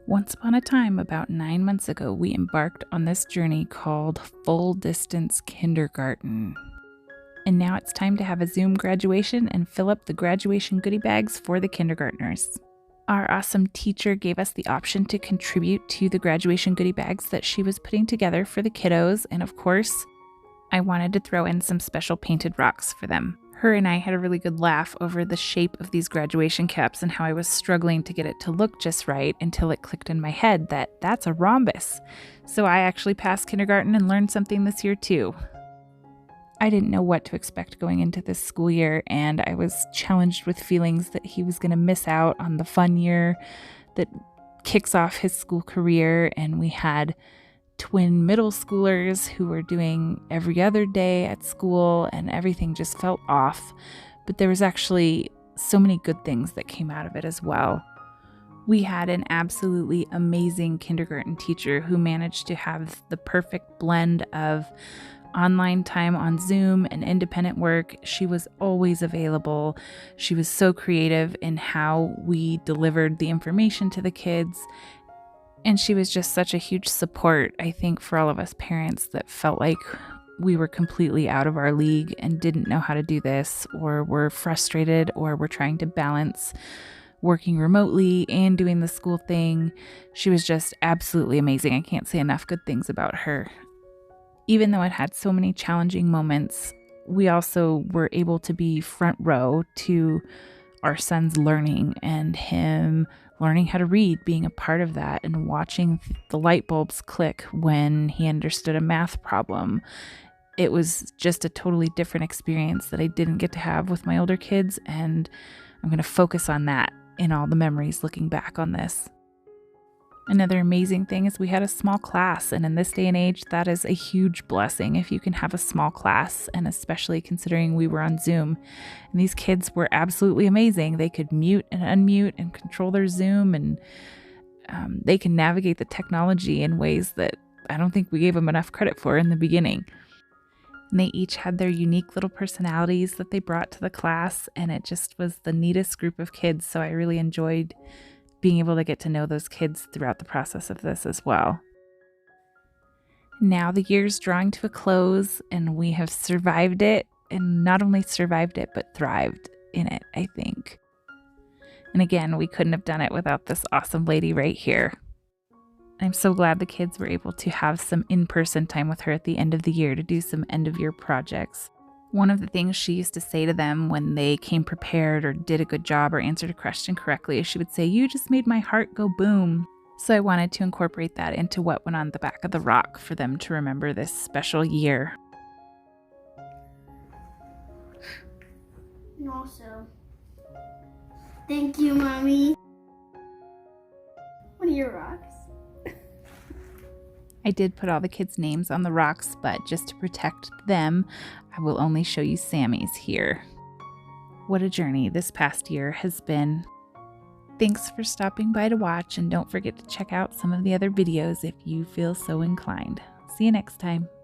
Once upon a time, about 9 months ago, we embarked on this journey called Full Distance Kindergarten. And now it's time to have a Zoom graduation and fill up the graduation goodie bags for the kindergartners. Our awesome teacher gave us the option to contribute to the graduation goodie bags that she was putting together for the kiddos, and of course, I wanted to throw in some special painted rocks for them. Her and I had a really good laugh over the shape of these graduation caps and how I was struggling to get it to look just right until it clicked in my head that that's a rhombus. So I actually passed kindergarten and learned something this year too. I didn't know what to expect going into this school year, and I was challenged with feelings that he was going to miss out on the fun year that kicks off his school career. And we had twin middle schoolers who were doing every other day at school, and everything just felt off. But there was actually so many good things that came out of it as well. We had an absolutely amazing kindergarten teacher who managed to have the perfect blend of online time on Zoom and independent work. She was always available. She was so creative in how we delivered the information to the kids. And she was just such a huge support, I think, for all of us parents that felt like we were completely out of our league and didn't know how to do this, or were frustrated, or were trying to balance working remotely and doing the school thing. She was just absolutely amazing. I can't say enough good things about her. Even though it had so many challenging moments, we also were able to be front row to our son's learning and him learning how to read, being a part of that, and watching the light bulbs click when he understood a math problem. It was just a totally different experience that I didn't get to have with my older kids, and I'm going to focus on that in all the memories looking back on this. Another amazing thing is we had a small class, and in this day and age, that is a huge blessing if you can have a small class, and especially considering we were on Zoom. And these kids were absolutely amazing. They could mute and unmute and control their Zoom, and they can navigate the technology in ways that I don't think we gave them enough credit for in the beginning. And they each had their unique little personalities that they brought to the class, and it just was the neatest group of kids, so I really enjoyed being able to get to know those kids throughout the process of this as well. Now the year's drawing to a close, and we have survived it, and not only survived it, but thrived in it, I think. And again, we couldn't have done it without this awesome lady right here. I'm so glad the kids were able to have some in-person time with her at the end of the year to do some end-of-year projects. One of the things she used to say to them when they came prepared or did a good job or answered a question correctly is she would say, "You just made my heart go boom." So I wanted to incorporate that into what went on the back of the rock for them to remember this special year. And also, thank you, Mommy. One of your rocks. I did put all the kids' names on the rocks, but just to protect them, I will only show you Sammy's here. What a journey this past year has been. Thanks for stopping by to watch, and don't forget to check out some of the other videos if you feel so inclined. See you next time.